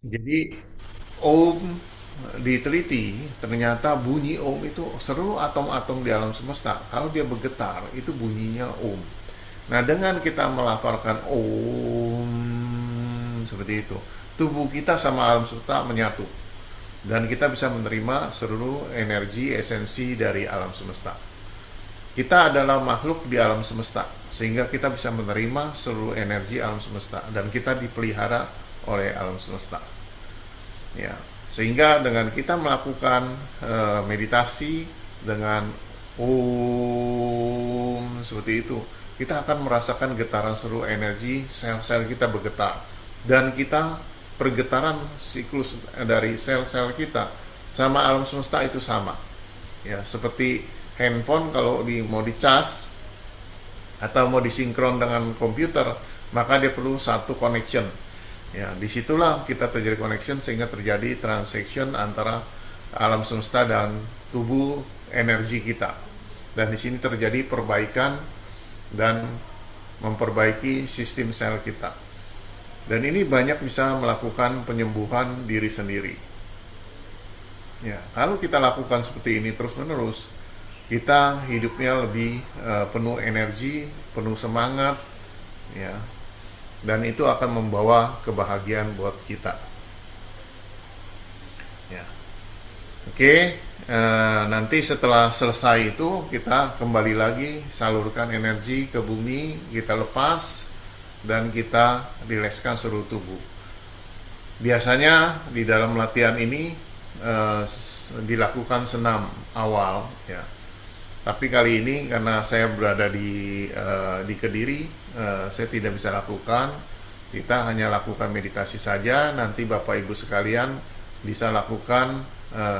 Jadi Om diteliti, ternyata bunyi Om itu seluruh atom-atom di alam semesta kalau dia bergetar itu bunyinya Om. Nah, dengan kita melafalkan Om seperti itu, tubuh kita sama alam semesta menyatu dan kita bisa menerima seluruh energi esensi dari alam semesta. Kita adalah makhluk di alam semesta, sehingga kita bisa menerima seluruh energi alam semesta dan kita dipelihara oleh alam semesta. Ya, sehingga dengan kita melakukan meditasi dengan seperti itu, kita akan merasakan getaran seluruh energi sel-sel kita bergetar dan kita pergetaran siklus dari sel-sel kita sama alam semesta itu sama. Ya, seperti handphone kalau mau dicas atau mau disinkron dengan komputer, maka dia perlu satu connection. Ya, disitulah kita terjadi connection sehingga terjadi transaction antara alam semesta dan tubuh energi kita. Dan di sini terjadi perbaikan dan memperbaiki sistem sel kita. Dan ini banyak bisa melakukan penyembuhan diri sendiri. Ya, kalau kita lakukan seperti ini terus-menerus, kita hidupnya lebih penuh energi, penuh semangat, ya, dan itu akan membawa kebahagiaan buat kita. Ya, oke. Nanti setelah selesai itu kita kembali lagi salurkan energi ke bumi, kita lepas dan kita rilekskan seluruh tubuh. Biasanya di dalam latihan ini dilakukan senam awal, ya. Tapi kali ini karena saya berada di Kediri, saya tidak bisa lakukan. Kita hanya lakukan meditasi saja. Nanti Bapak Ibu sekalian bisa lakukan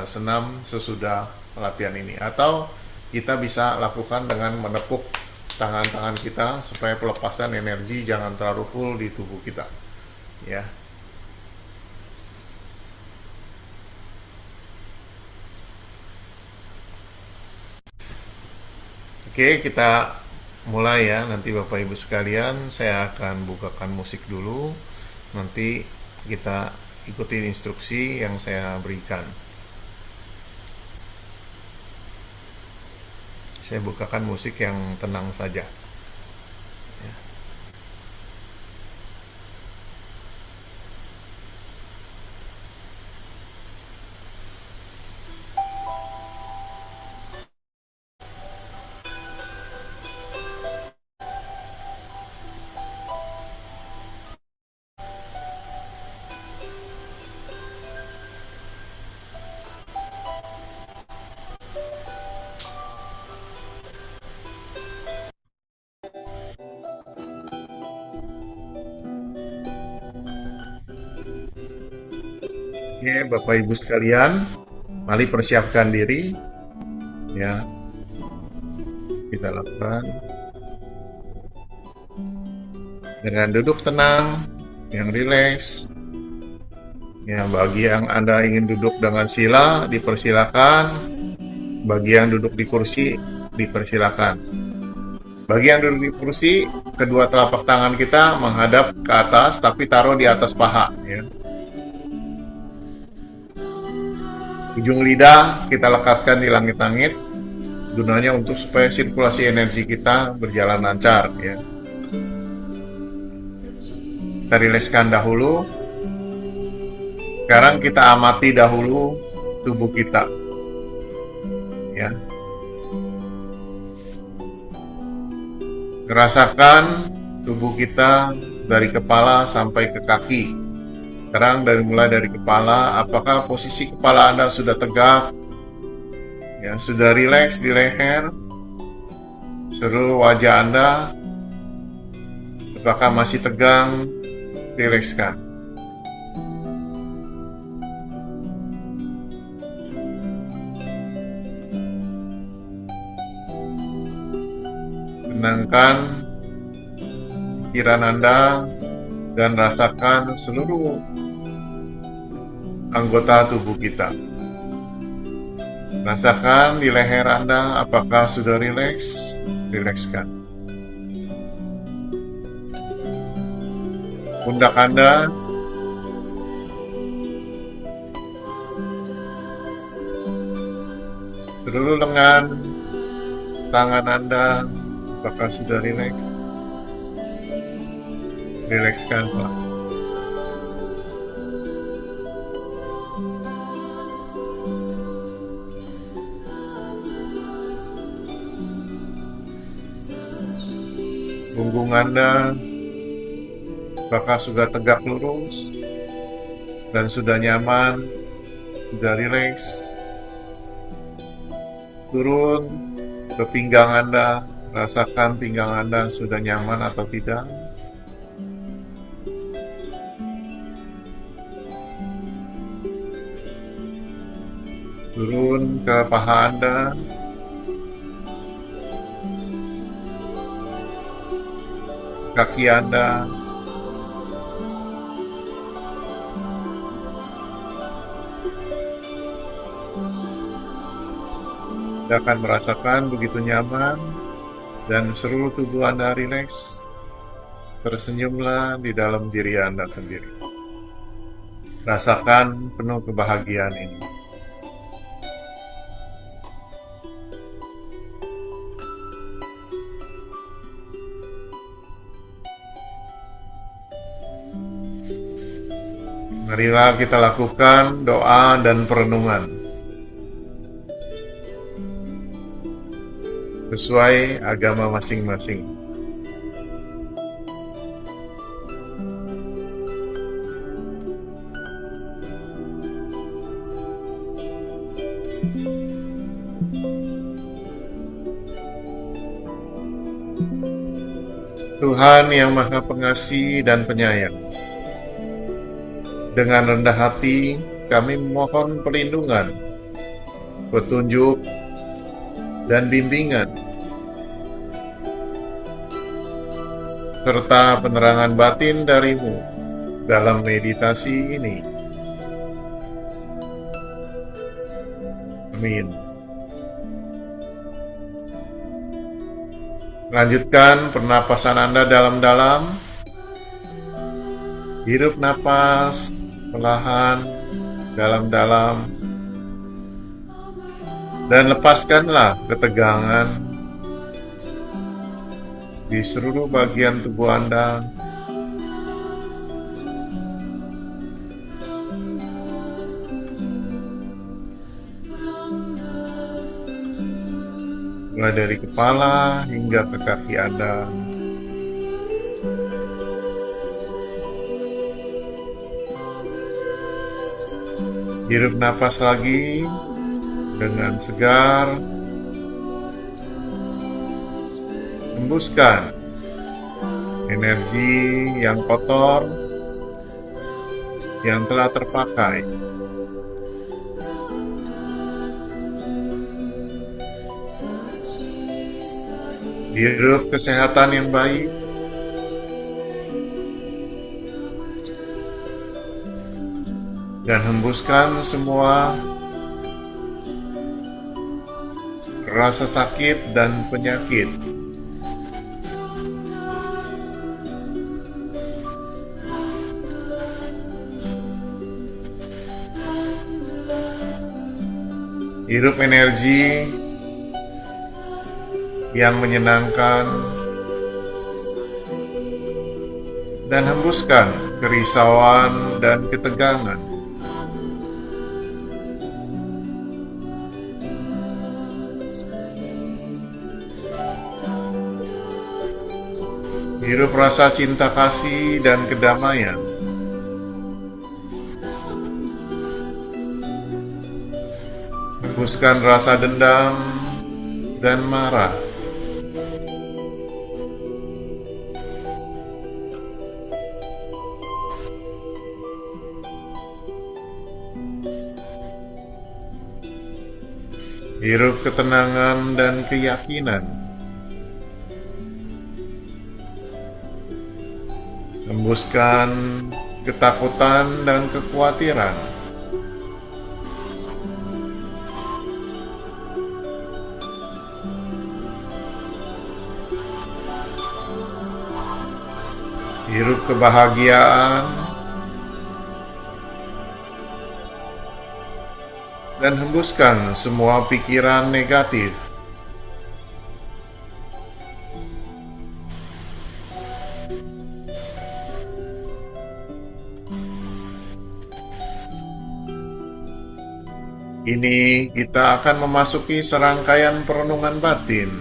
senam sesudah latihan ini, atau kita bisa lakukan dengan menepuk tangan-tangan kita supaya pelepasan energi jangan terlalu full di tubuh kita. Ya, oke, kita mulai ya. Nanti Bapak Ibu sekalian, saya akan bukakan musik dulu. Nanti kita ikutin instruksi yang saya berikan. Saya bukakan musik yang tenang saja. Oke, Bapak Ibu sekalian, mari persiapkan diri ya. Kita lakukan dengan duduk tenang, yang rileks. Ya, bagi yang Anda ingin duduk dengan sila, dipersilakan. Bagi yang duduk di kursi, dipersilakan. Bagi yang duduk di kursi, kedua telapak tangan kita menghadap ke atas, tapi taruh di atas paha. Ya. Ujung lidah kita lekatkan di langit-langit, gunanya untuk supaya sirkulasi energi kita berjalan lancar. Ya. Kita rilekskan dahulu. Sekarang kita amati dahulu tubuh kita. Ya. Rasakan tubuh kita dari kepala sampai ke kaki. Sekarang mulai dari kepala, apakah posisi kepala Anda sudah tegak? Ya, sudah rileks di leher? Seluruh wajah Anda apakah masih tegang? Rilekskan. Tenangkan pikiran Anda dan rasakan seluruh anggota tubuh kita. Rasakan di leher Anda apakah sudah rileks? Rilekskan. Pundak Anda, Seluruh lengan, tangan Anda, apakah sudah rileks? Rilekskanlah. Punggung Anda, apakah sudah tegak lurus dan sudah nyaman, sudah rileks? Turun ke pinggang Anda, rasakan pinggang Anda sudah nyaman atau tidak. Turun ke paha Anda, kaki Anda, Anda akan merasakan begitu nyaman dan seluruh tubuh Anda rileks. Tersenyumlah di dalam diri Anda sendiri. Rasakan penuh kebahagiaan ini. Marilah kita lakukan doa dan perenungan sesuai agama masing-masing. Tuhan yang Maha Pengasih dan Penyayang, dengan rendah hati kami memohon perlindungan, petunjuk, dan bimbingan, serta penerangan batin dari-Mu dalam meditasi ini. Amin. Lanjutkan pernapasan Anda dalam-dalam. Hirup napas perlahan, dalam-dalam, dan lepaskanlah ketegangan di seluruh bagian tubuh Anda. Mulai dari kepala hingga ke kaki Anda. Hirup napas lagi dengan segar. Hembuskan energi yang kotor yang telah terpakai. Hirup kesehatan yang baik. Dan hembuskan semua rasa sakit dan penyakit. Hirup energi yang menyenangkan dan hembuskan kerisauan dan ketegangan. Hirup rasa cinta kasih dan kedamaian. Hembuskan rasa dendam dan marah. Hirup ketenangan dan keyakinan. Hembuskan ketakutan dan kekhawatiran. Hirup kebahagiaan dan hembuskan semua pikiran negatif. Kini kita akan memasuki serangkaian perenungan batin.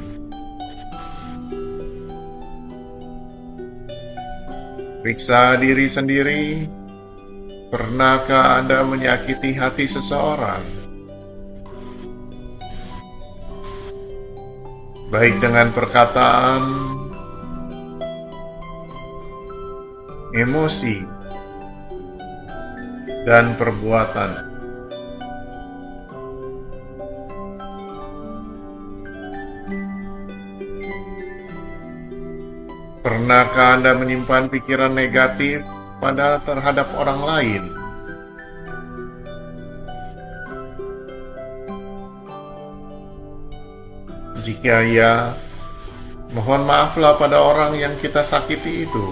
Periksa diri sendiri. Pernahkah Anda menyakiti hati seseorang? Baik dengan perkataan, emosi, dan perbuatan. Pernahkah Anda menyimpan pikiran negatif terhadap orang lain? Jika ya, mohon maaflah pada orang yang kita sakiti itu.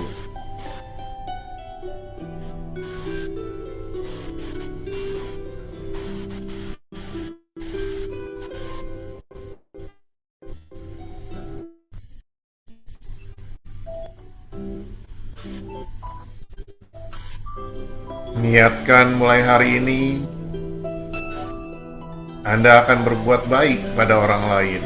Niatkan mulai hari ini, Anda akan berbuat baik pada orang lain.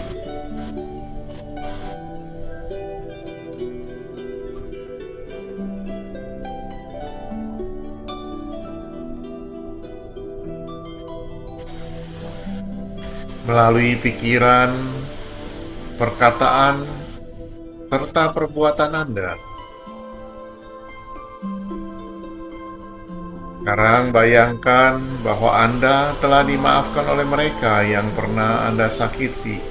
Melalui pikiran, perkataan, serta perbuatan Anda. Sekarang bayangkan bahwa Anda telah dimaafkan oleh mereka yang pernah Anda sakiti.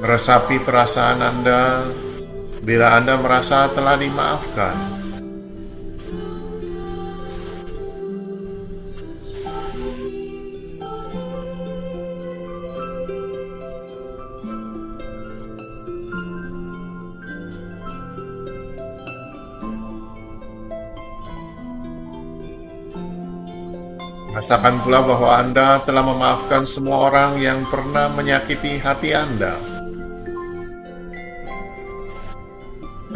Resapi perasaan Anda bila Anda merasa telah dimaafkan. Rasakan pula bahwa Anda telah memaafkan semua orang yang pernah menyakiti hati Anda.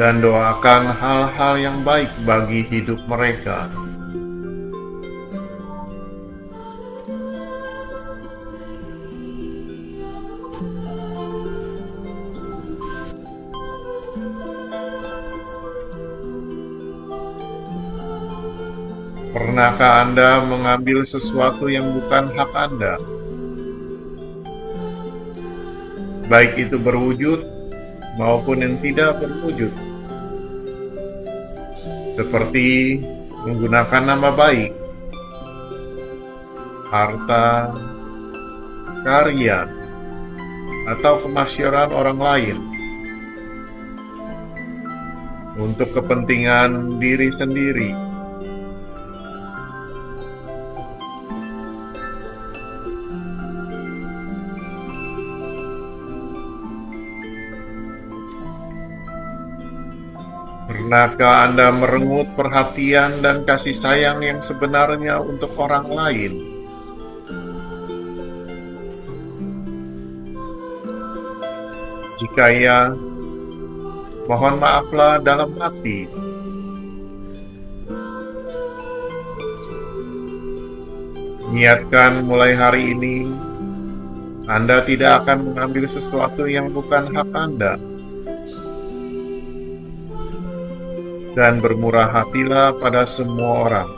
Dan doakan hal-hal yang baik bagi hidup mereka. Pernahkah Anda mengambil sesuatu yang bukan hak Anda? Baik itu berwujud maupun yang tidak berwujud. Seperti menggunakan nama baik, harta, karya, atau kemasyuran orang lain untuk kepentingan diri sendiri. Pernahkah Anda merengut perhatian dan kasih sayang yang sebenarnya untuk orang lain? Jika ya, mohon maaflah dalam hati. Niatkan mulai hari ini, Anda tidak akan mengambil sesuatu yang bukan hak Anda. Dan bermurah hatilah pada semua orang.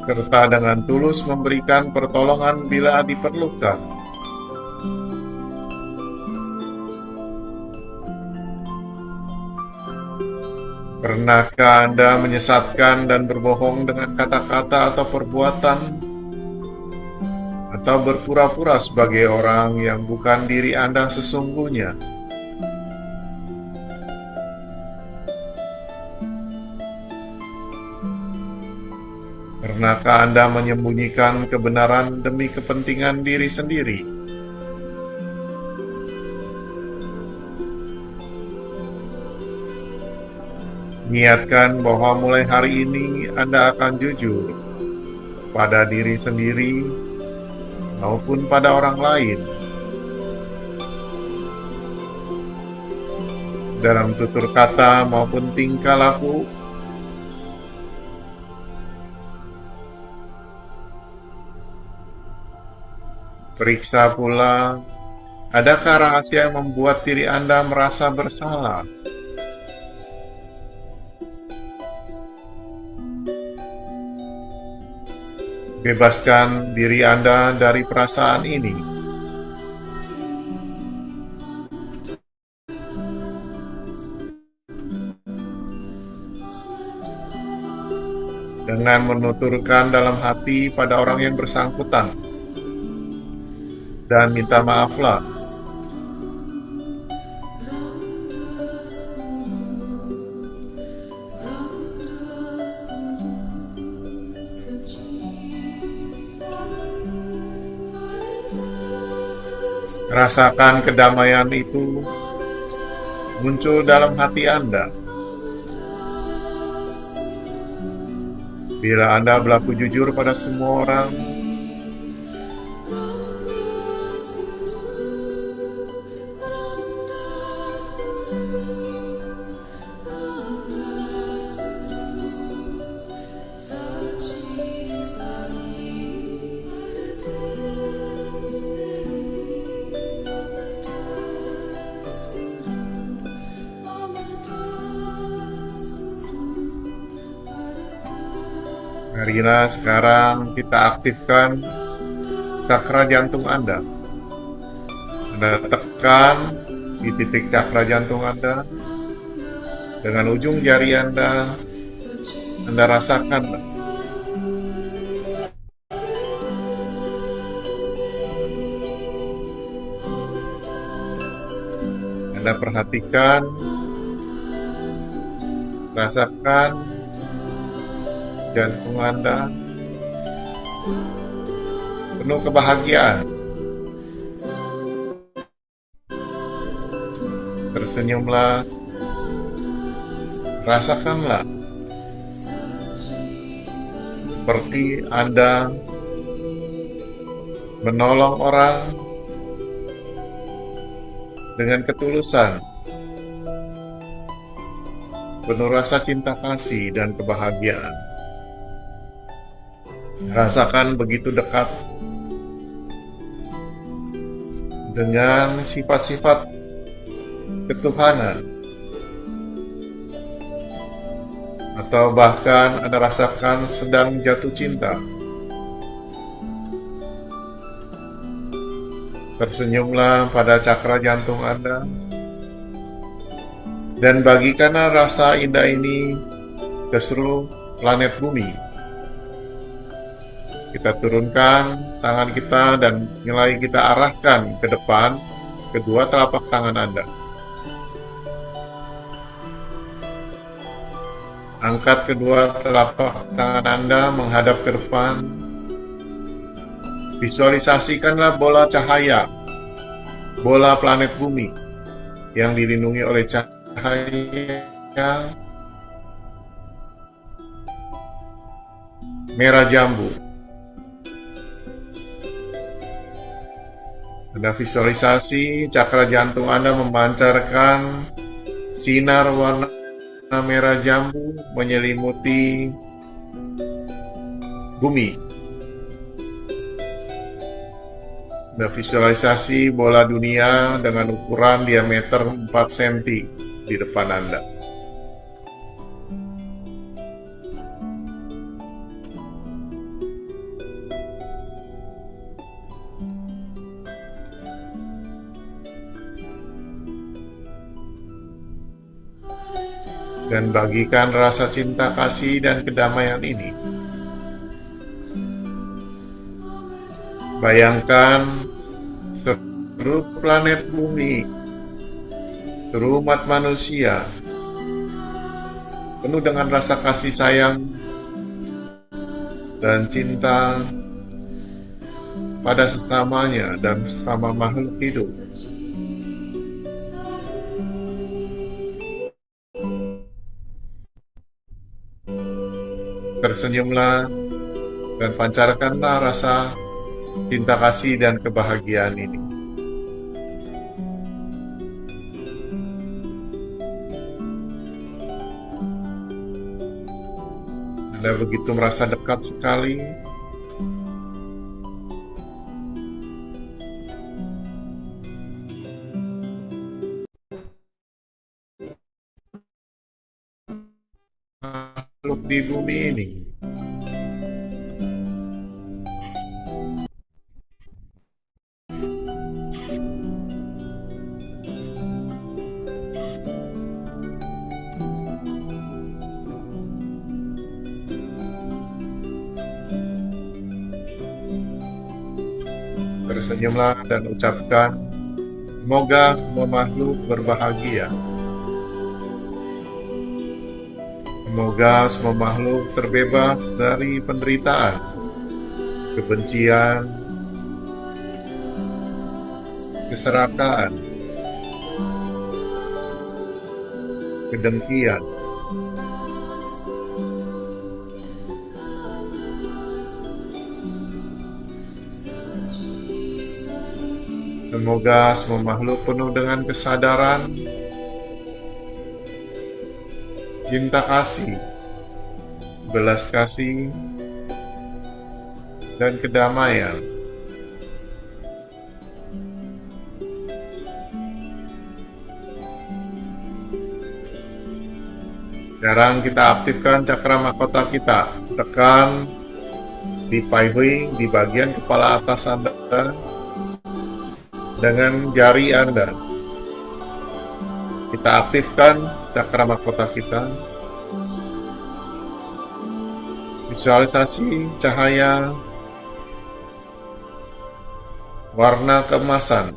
Serta dengan tulus memberikan pertolongan bila diperlukan. Pernahkah Anda menyesatkan dan berbohong dengan kata-kata atau perbuatan, atau berpura-pura sebagai orang yang bukan diri Anda sesungguhnya? Pernahkah Anda menyembunyikan kebenaran demi kepentingan diri sendiri? Niatkan bahwa mulai hari ini Anda akan jujur pada diri sendiri maupun pada orang lain, dalam tutur kata maupun tingkah laku. Periksa pula, adakah rahasia yang membuat diri Anda merasa bersalah? Bebaskan diri Anda dari perasaan ini. Dengan menuturkan dalam hati pada orang yang bersangkutan dan minta maaflah. Rasakan kedamaian itu muncul dalam hati Anda. Bila Anda berlaku jujur pada semua orang, marilah sekarang kita aktifkan cakra jantung Anda. Anda tekan di titik cakra jantung Anda. Dengan ujung jari Anda rasakan. Anda perhatikan, rasakan jantung Anda penuh kebahagiaan. Tersenyumlah, rasakanlah seperti Anda menolong orang dengan ketulusan, penuh rasa cinta kasih dan kebahagiaan. Rasakan begitu dekat dengan sifat-sifat ketuhanan, atau bahkan Anda rasakan sedang jatuh cinta. Tersenyumlah pada cakra jantung Anda dan bagikanlah rasa indah ini ke seluruh planet bumi. Kita turunkan tangan kita dan mulai kita arahkan ke depan kedua telapak tangan Anda. Angkat kedua telapak tangan Anda menghadap ke depan. Visualisasikanlah bola cahaya, bola planet bumi yang dilindungi oleh cahaya merah jambu. Anda visualisasi cakra jantung Anda memancarkan sinar warna merah jambu menyelimuti bumi. Anda visualisasi bola dunia dengan ukuran diameter 4 cm di depan Anda. Dan bagikan rasa cinta kasih dan kedamaian ini. Bayangkan seluruh planet bumi, seluruh umat manusia penuh dengan rasa kasih sayang dan cinta pada sesamanya dan sesama makhluk hidup. Tersenyumlah dan pancarkanlah rasa cinta kasih dan kebahagiaan ini. Anda begitu merasa dekat sekali. Makhluk di bumi ini. Tersenyumlah dan ucapkan, semoga semua makhluk berbahagia. Semoga semua makhluk terbebas dari penderitaan, kebencian, keserakaan, kedengkian. Semoga semua makhluk penuh dengan kesadaran, cinta kasih, belas kasih, dan kedamaian. Sekarang kita aktifkan cakra mahkota kita. Tekan di Pai-Hui di bagian kepala atas Anda dengan jari Anda. Kita aktifkan cakra mahkota kita. Visualisasi cahaya warna keemasan.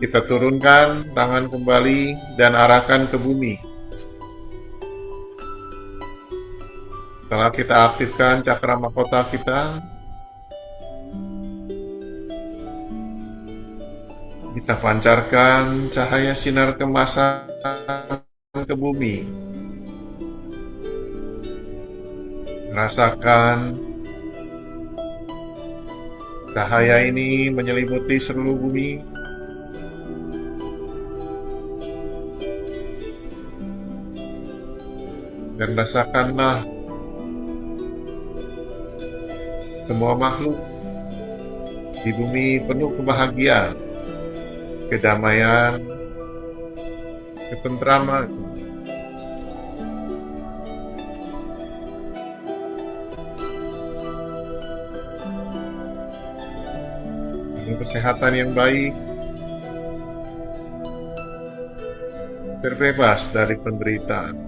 Kita turunkan tangan kembali dan arahkan ke bumi. Setelah kita aktifkan cakra mahkota kita, kita pancarkan cahaya sinar keemasan ke bumi. Rasakan cahaya ini menyelimuti seluruh bumi. Dan rasakanlah semua makhluk di bumi penuh kebahagiaan, kedamaian, ketentraman. Dengan kesehatan yang baik, terbebas dari penderitaan.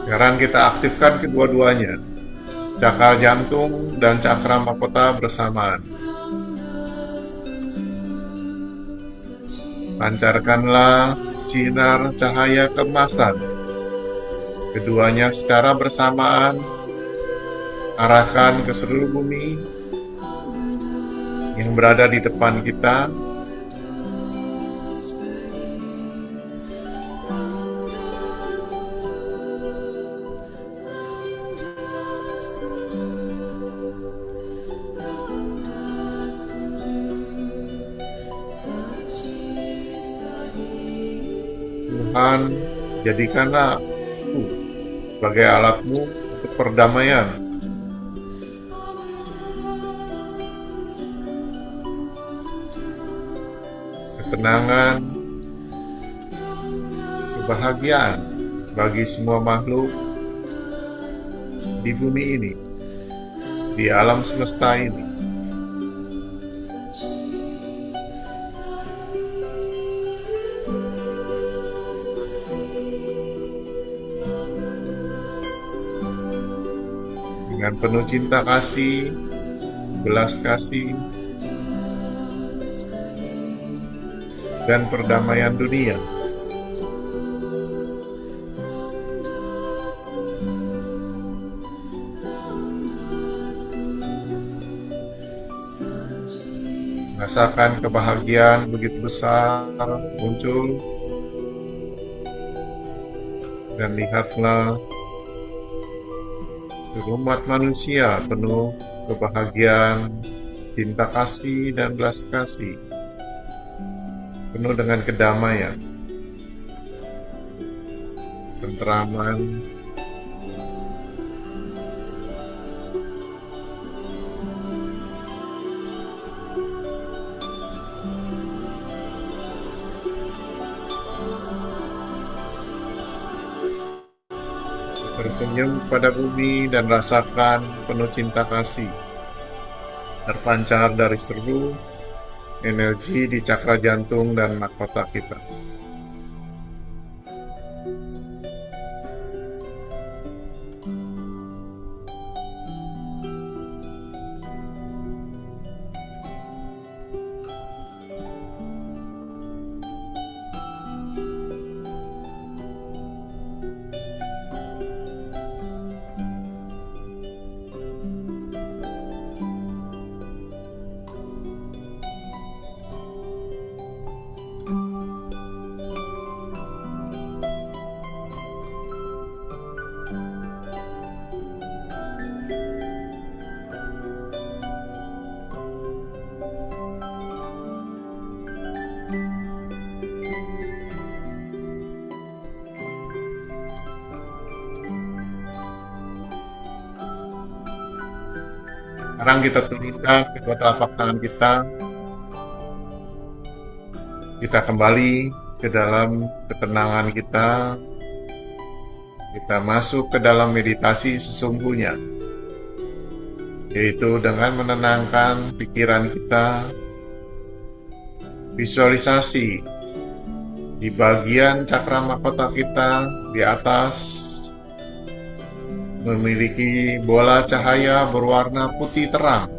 Sekarang kita aktifkan kedua-duanya, cakra jantung dan cakra mahkota bersamaan. Pancarkanlah sinar cahaya keemasan. Keduanya secara bersamaan, arahkan ke seluruh bumi yang berada di depan kita. Tuhan, jadikanlah aku sebagai alatmu untuk perdamaian. Ketenangan, kebahagiaan bagi semua makhluk di bumi ini, di alam semesta ini. dengan penuh cinta kasih, belas kasih, dan perdamaian dunia. Rasakan kebahagiaan begitu besar muncul, dan lihatlah seluruh umat manusia penuh kebahagiaan, cinta kasih, dan belas kasih, penuh dengan kedamaian, ketenteraman, tersenyum pada bumi dan rasakan penuh cinta kasih terpancar dari seluruh energi di cakra jantung dan mahkota kita. Sekarang kita turunkan kedua telapak tangan kita. Kita kembali ke dalam ketenangan kita. Kita masuk ke dalam meditasi sesungguhnya, yaitu dengan menenangkan pikiran kita. Visualisasi di bagian cakra mahkota kita di atas memiliki bola cahaya berwarna putih terang.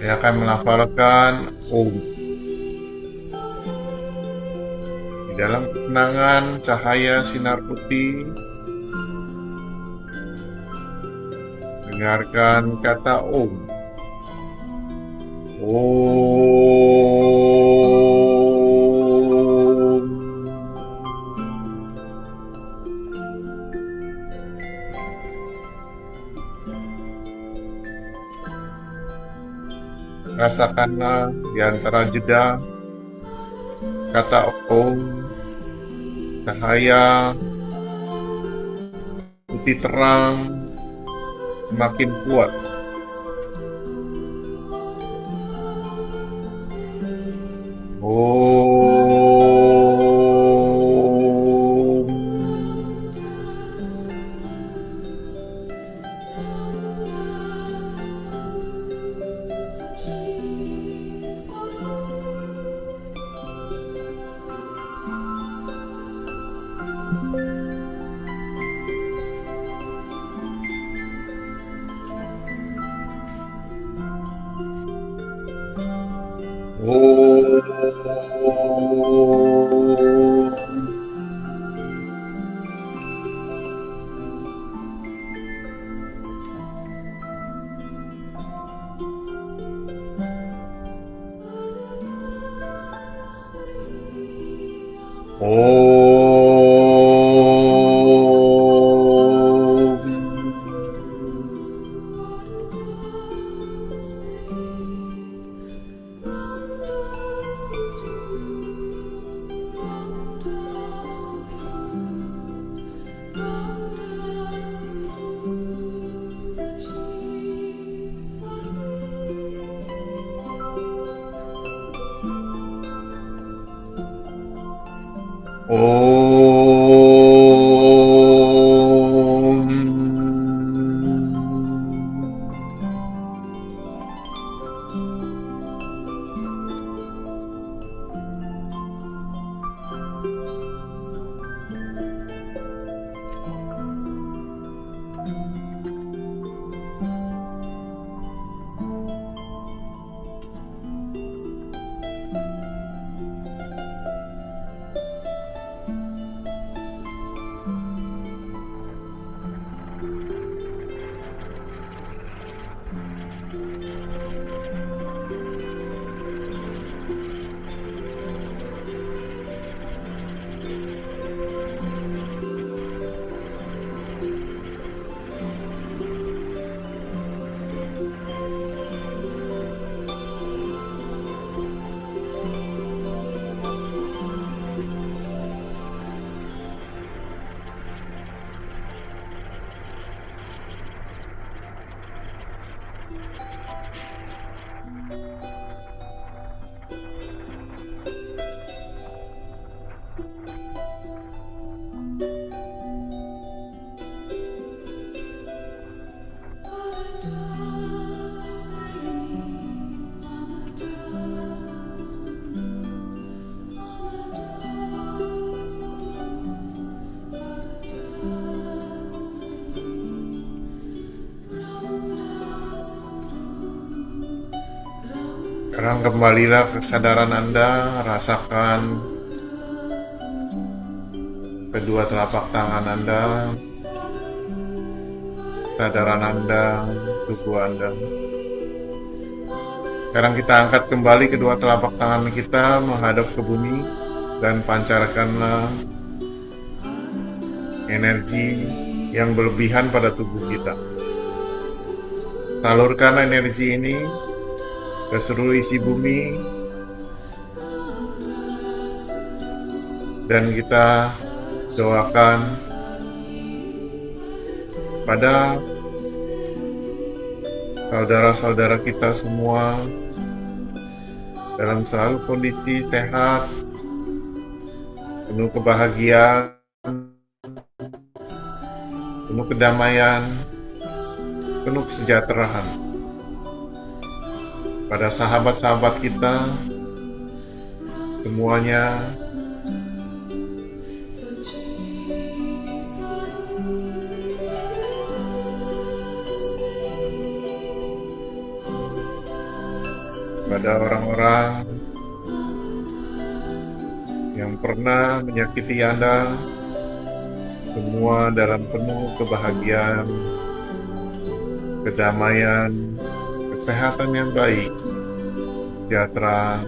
Saya akan melafalkan Om. Di dalam ketenangan cahaya sinar putih, dengarkan kata Om. Om. Rasakanlah di antara jeda kata Om, cahaya putih terang semakin kuat. Om. Om. Om. Sekarang kembalilah kesadaran Anda, rasakan kedua telapak tangan Anda, kesadaran Anda, tubuh Anda. Sekarang kita angkat kembali kedua telapak tangan kita menghadap ke bumi dan pancarkanlah energi yang berlebihan pada tubuh kita. Salurkan energi ini ke seluruh isi bumi, dan kita doakan pada saudara-saudara kita semua dalam selalu kondisi sehat, penuh kebahagiaan, penuh kedamaian, penuh kesejahteraan. Pada sahabat-sahabat kita semuanya, pada orang-orang yang pernah menyakiti Anda, semua dalam penuh kebahagiaan, kedamaian, kesehatan yang baik, kesejahteraan.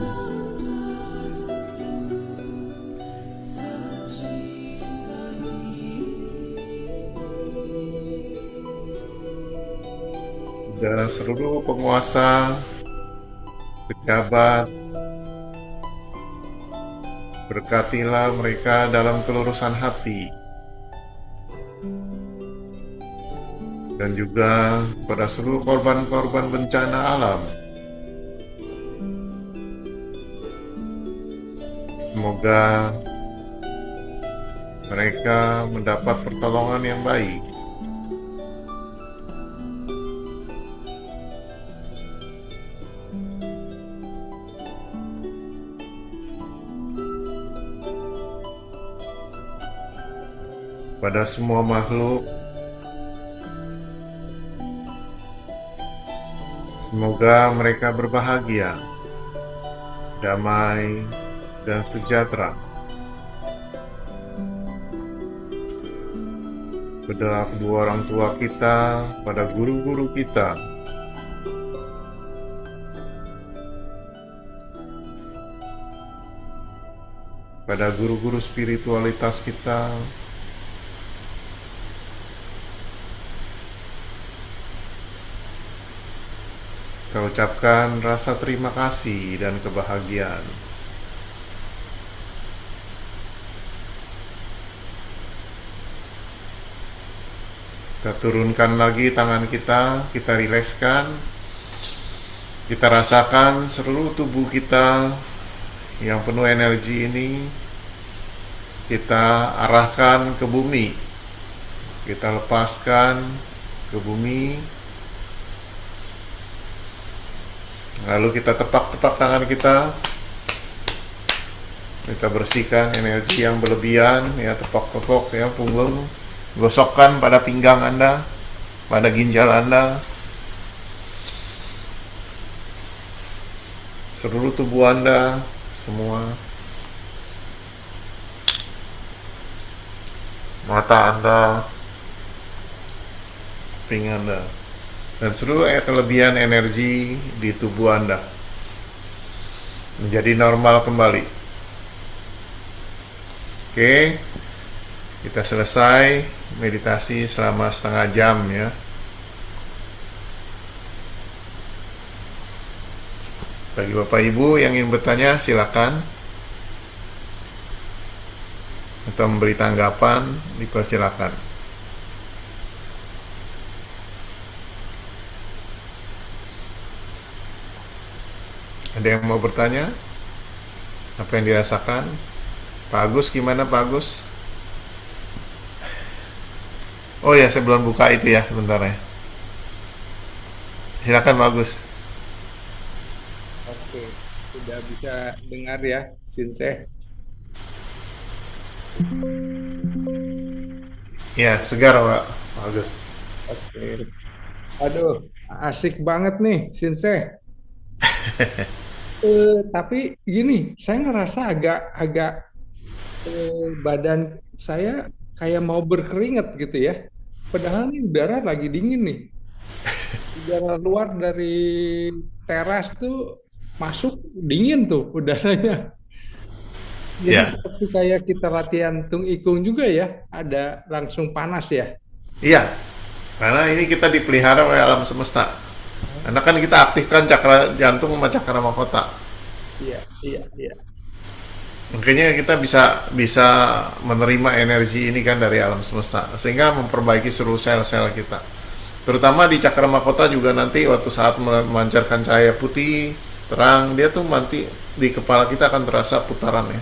Dan seluruh penguasa, pejabat, berkatilah mereka dalam kelurusan hati, dan juga pada seluruh korban-korban bencana alam. Semoga mereka mendapat pertolongan yang baik. Pada semua makhluk, semoga mereka berbahagia, damai, dan sejahtera. Pada kedua orang tua kita, pada guru-guru kita, pada guru-guru spiritualitas kita, kita ucapkan rasa terima kasih dan kebahagiaan. Kita turunkan lagi tangan kita rilekskan. Kita rasakan seluruh tubuh kita yang penuh energi ini kita arahkan ke bumi, kita lepaskan ke bumi, lalu kita tepak-tepak tangan kita bersihkan energi yang berlebihan, ya tepok-tepok ya punggung, gosokkan pada pinggang Anda, pada ginjal Anda, seluruh tubuh Anda, semua mata Anda, kuping Anda, dan seluruh kelebihan energi di tubuh Anda menjadi normal kembali. Oke, kita selesai meditasi selama setengah jam ya. Bagi Bapak Ibu yang ingin bertanya silakan, atau memberi tanggapan dipersilakan. Ada yang mau bertanya? Apa yang dirasakan? Pak Agus, gimana Pak Agus? Oh ya, saya belum buka itu ya, sebentar ya. Silakan Pak Agus. Oke, sudah bisa dengar ya, Sinseh. Ya, segar Pak Agus. Oke. Aduh, asik banget nih, Sinseh. Tapi gini, saya ngerasa agak badan saya kayak mau berkeringat gitu ya. Padahal nih udara lagi dingin nih. Udara luar dari teras tuh masuk dingin tuh udaranya. Jadi Ya, seperti kayak kita latihan tung ikung juga ya, ada langsung panas ya. iya. Karena ini kita dipelihara oleh alam semesta. Karena kan kita aktifkan cakra jantung sama cakra mahkota. Iya, iya, iya. Makanya kita bisa bisa menerima energi ini kan dari alam semesta, sehingga memperbaiki seluruh sel-sel kita. Terutama di cakra mahkota juga nanti waktu saat memancarkan cahaya putih terang, dia tuh nanti di kepala kita akan terasa putaran ya.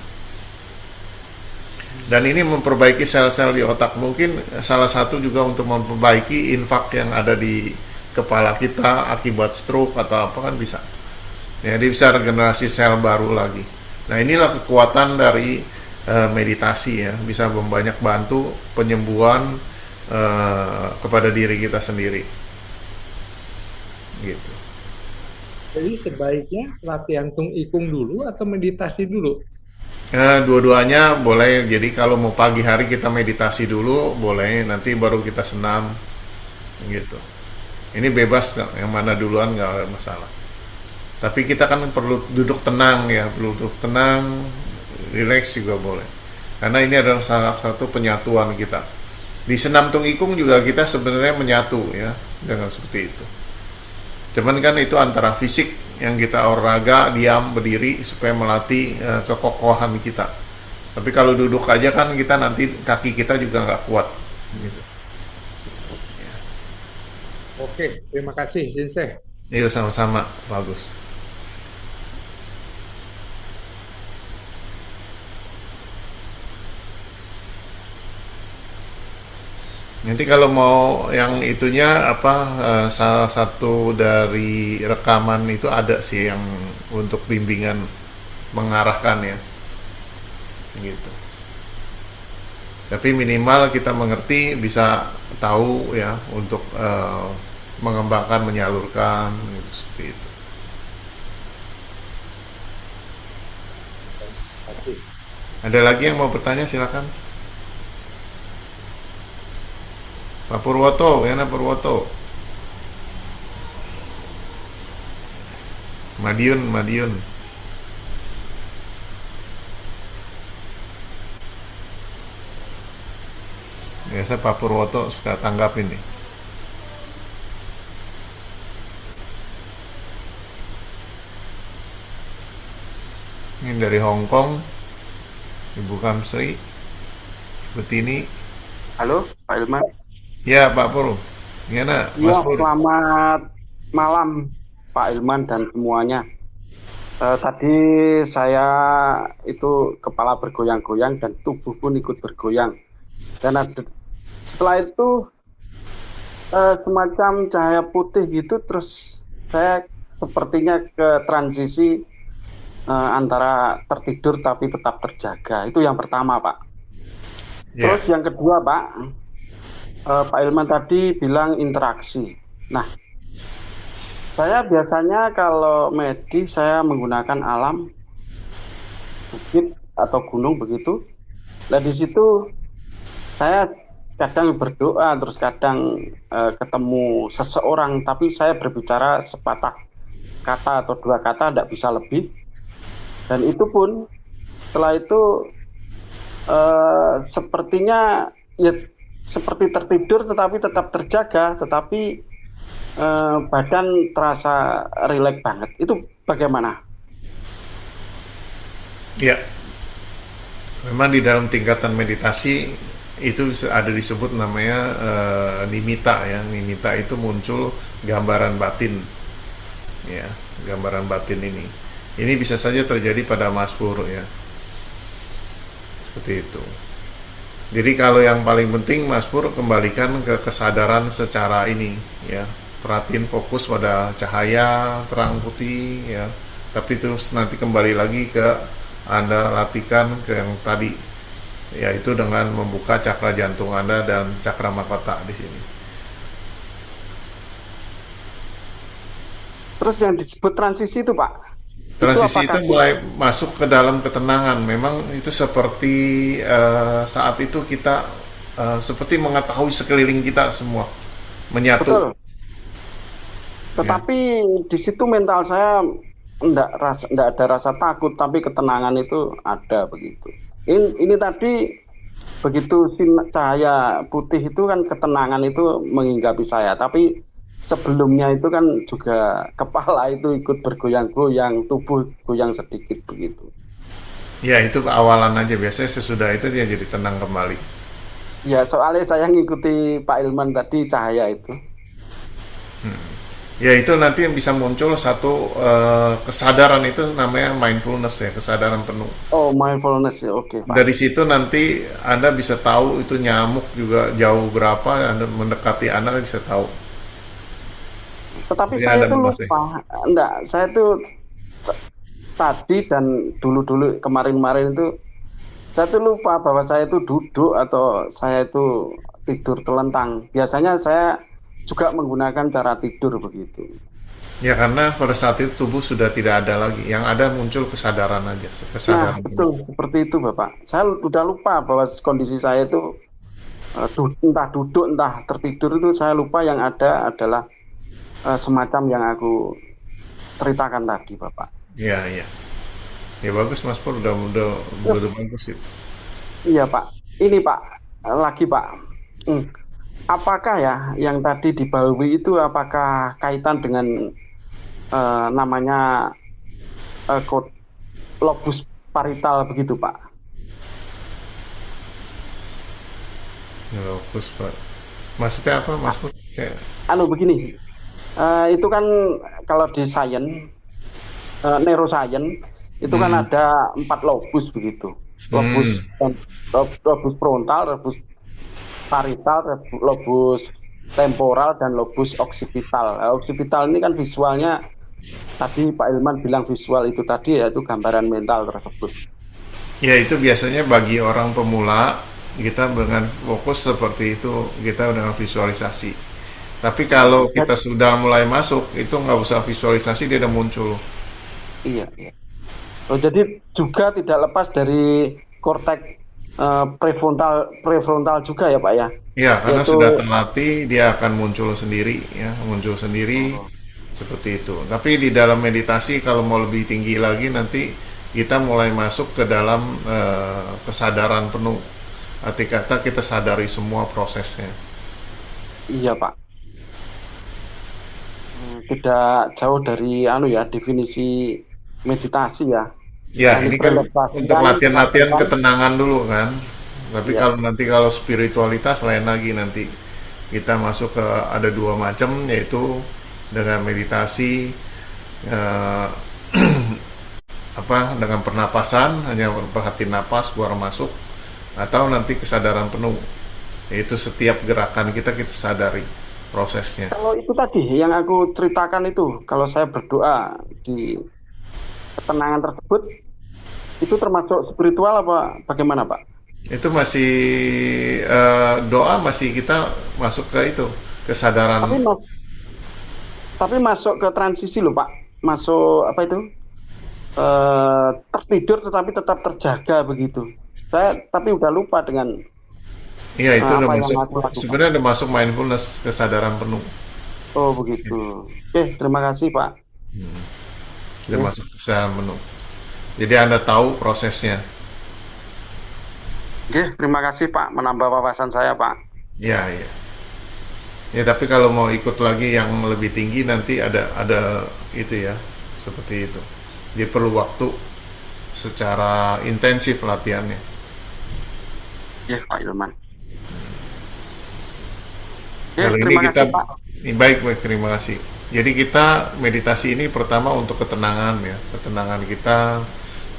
Dan ini memperbaiki sel-sel di otak. Mungkin salah satu juga untuk memperbaiki infak yang ada di kepala kita akibat stroke atau apa kan bisa. Ya, dia bisa regenerasi sel baru lagi. Nah, inilah kekuatan dari meditasi ya, bisa banyak bantu penyembuhan kepada diri kita sendiri. Gitu. Jadi sebaiknya latihan tung ikung dulu atau meditasi dulu. Dua-duanya boleh. Jadi kalau mau pagi hari kita meditasi dulu, boleh. Nanti baru kita senam, gitu. Ini bebas, yang mana duluan nggak ada masalah. Tapi kita kan perlu duduk tenang ya, perlu duduk tenang, relax juga boleh. Karena ini adalah salah satu penyatuan kita. Di senam tung ikung juga kita sebenarnya menyatu ya, dengan seperti itu. Cuman kan itu antara fisik yang kita olahraga, diam, berdiri supaya melatih kekokohan kita. Tapi kalau duduk aja kan kita nanti kaki kita juga nggak kuat. Gitu. Oke, terima kasih, Sinseh. Iya sama-sama, bagus. Nanti kalau mau yang itunya apa, salah satu dari rekaman itu ada sih yang untuk bimbingan mengarahkan ya, gitu. Tapi minimal kita mengerti, bisa tahu ya untuk mengembangkan, menyalurkan gitu, seperti itu. Oke. Ada lagi yang mau bertanya silakan. Pak Purwoto, ya Purwoto. Madiun, Madiun. Biasa Pak Purwoto suka tanggapin nih. Ini dari Hong Kong, Ibu Kamsri, Ibu Tini. Halo, Pak Ilman. Ya Pak Pur, gimana Iya, Mas Pur? selamat malam Pak Ilman dan semuanya. Tadi saya itu kepala bergoyang-goyang dan tubuh pun ikut bergoyang. Dan setelah itu semacam cahaya putih gitu, terus saya sepertinya ke transisi antara tertidur tapi tetap terjaga. Itu yang pertama, Pak. Ya, Terus yang kedua, Pak, Pak Ilman tadi bilang interaksi. Nah, saya biasanya kalau medis saya menggunakan alam, bukit atau gunung begitu. Nah, di situ saya kadang berdoa, terus kadang ketemu seseorang, tapi saya berbicara sepatah kata atau dua kata, tidak bisa lebih. Dan itu pun setelah itu sepertinya ya seperti tertidur, tetapi tetap terjaga, tetapi badan terasa rileks banget. Itu bagaimana? ya. Memang di dalam tingkatan meditasi itu ada disebut namanya nimita ya. Nimita itu muncul gambaran batin ya, gambaran batin ini. Ini bisa saja terjadi pada Mas Pur ya. Seperti itu. Jadi kalau yang paling penting Mas Pur kembalikan ke kesadaran secara ini ya. Perhatiin fokus pada cahaya terang putih ya. Tapi terus nanti kembali lagi ke Anda latihkan ke yang tadi yaitu dengan membuka cakra jantung Anda dan cakra mahkota di sini. Terus yang disebut transisi itu, Pak, itu Transisi itu apakah mulai masuk ke dalam ketenangan. Memang itu seperti saat itu kita seperti mengetahui sekeliling kita semua menyatu. betul? Ya, Tetapi di situ mental saya enggak ada rasa takut, tapi ketenangan itu ada begitu. Ini tadi begitu cahaya putih itu kan ketenangan itu menghinggapi saya, tapi sebelumnya itu kan juga kepala itu ikut bergoyang-goyang, tubuh goyang sedikit begitu. ya itu awalan aja. Biasanya sesudah itu dia jadi tenang kembali. Ya, soalnya saya ngikuti Pak Ilman tadi cahaya itu. Ya itu nanti yang bisa muncul satu kesadaran itu namanya mindfulness ya, kesadaran penuh. Oh, mindfulness ya, oke Pak. Dari situ nanti Anda bisa tahu itu nyamuk juga jauh berapa, Anda mendekati Anda bisa tahu. Tetapi Jadi saya ada itu menguasai. lupa, enggak, saya itu tadi dan dulu-dulu kemarin-kemarin itu saya tuh lupa bahwa saya itu duduk atau saya itu tidur telentang. Biasanya saya juga menggunakan cara tidur begitu. Ya karena pada saat itu tubuh sudah tidak ada lagi, yang ada muncul kesadaran aja, Nah, kesadaran penuh. betul seperti itu, Bapak. Saya udah lupa bahwa kondisi saya itu entah duduk entah tertidur, itu saya lupa yang ada adalah semacam yang aku ceritakan tadi, Bapak. Ya, ya. Ya bagus Mas Pur, udah Terus, bagus gitu. iya Pak, ini Pak, lagi Pak. Hmm. Apakah ya yang tadi di Bawi itu apakah kaitan dengan namanya lobus parital begitu Pak? Ya bagus Pak. Maksudnya apa Mas Pur? Kayak, Anu begini, itu kan kalau di neuroscience itu kan hmm, ada 4 lobus begitu. Lobus hmm, lobus frontal, lobus parital, lobus temporal dan lobus oksipital. Oksipital ini kan visualnya tadi Pak Ilman bilang visual itu tadi yaitu gambaran mental tersebut. ya itu biasanya bagi orang pemula kita dengan fokus seperti itu kita dengan visualisasi. Tapi kalau kita sudah mulai masuk itu nggak usah visualisasi dia udah muncul. Iya, iya. Oh, jadi juga tidak lepas dari korteks prefrontal juga ya Pak ya, Ya, karena yaitu sudah terlatih dia akan muncul sendiri ya, muncul sendiri oh, seperti itu. Tapi di dalam meditasi kalau mau lebih tinggi lagi nanti kita mulai masuk ke dalam kesadaran penuh. Arti kata kita sadari semua prosesnya. iya Pak. Tidak jauh dari anu ya definisi meditasi ya. Ya, Teknik ini kan untuk relaksasikan, latihan-latihan kesadaran. ketenangan dulu kan. Tapi Iya, kalau nanti kalau spiritualitas lain lagi nanti kita masuk ke ada dua macam yaitu dengan meditasi eh, apa dengan pernapasan, hanya perhatiin napas keluar masuk, atau nanti kesadaran penuh. Yaitu setiap gerakan kita sadari prosesnya. Kalau itu tadi yang aku ceritakan itu, kalau saya berdoa di ketenangan tersebut, itu termasuk spiritual apa bagaimana, Pak? Itu masih doa, masih kita masuk ke itu kesadaran. Tapi tapi masuk ke transisi loh, Pak. Masuk apa itu? Tertidur tetapi tetap terjaga begitu. Saya tapi udah lupa dengan Iya, itu udah apa yang masuk, aku lakukan. sebenarnya udah masuk mindfulness, kesadaran penuh. Oh begitu. Oke, terima kasih Pak. Udah Oke, masuk kesadaran penuh. Jadi Anda tahu prosesnya. oke, terima kasih Pak, menambah wawasan saya Pak. Ya, ya. Ya, tapi kalau mau ikut lagi yang lebih tinggi nanti ada itu ya, seperti itu. Dia perlu waktu secara intensif latihannya. Oke, Pak Ilman. Oke, Kali ini terima kita kasih Pak. baik, baik, terima kasih. Jadi kita meditasi ini pertama untuk ketenangan ya, ketenangan kita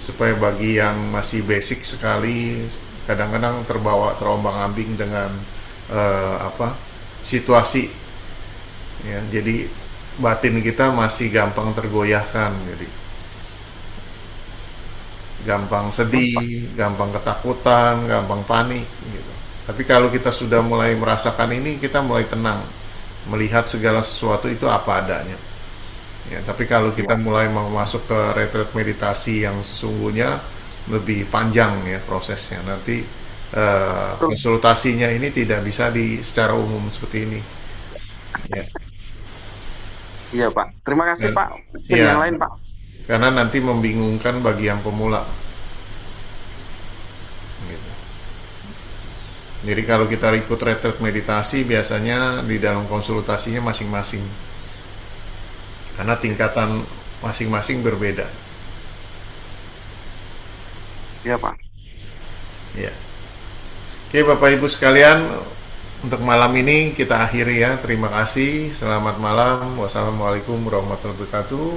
supaya bagi yang masih basic sekali kadang-kadang terbawa terombang-ambing dengan apa situasi ya. Jadi batin kita masih gampang tergoyahkan, jadi gampang sedih, gampang ketakutan, gampang panik gitu. Tapi kalau kita sudah mulai merasakan ini, kita mulai tenang, melihat segala sesuatu itu apa adanya. Ya, tapi kalau kita mulai mau masuk ke retreat meditasi yang sesungguhnya lebih panjang ya prosesnya. Nanti Terus, konsultasinya ini tidak bisa di secara umum seperti ini. Ya, iya Pak. Terima kasih dan Pak. Mungkin yang ya lain Pak. karena nanti membingungkan bagi yang pemula. Gitu. Jadi kalau kita ikut retreat meditasi biasanya di dalam konsultasinya masing-masing, karena tingkatan masing-masing berbeda. Iya Pak. Ya. Oke Bapak Ibu sekalian, untuk malam ini kita akhiri ya. Terima kasih. Selamat malam. Wassalamualaikum warahmatullahi wabarakatuh.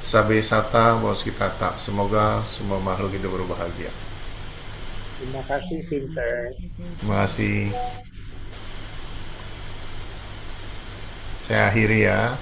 Sabe sata waskitata. Semoga semua makhluk hidup berbahagia. Terima kasih, Vincent. Terima kasih. Saya akhiri ya.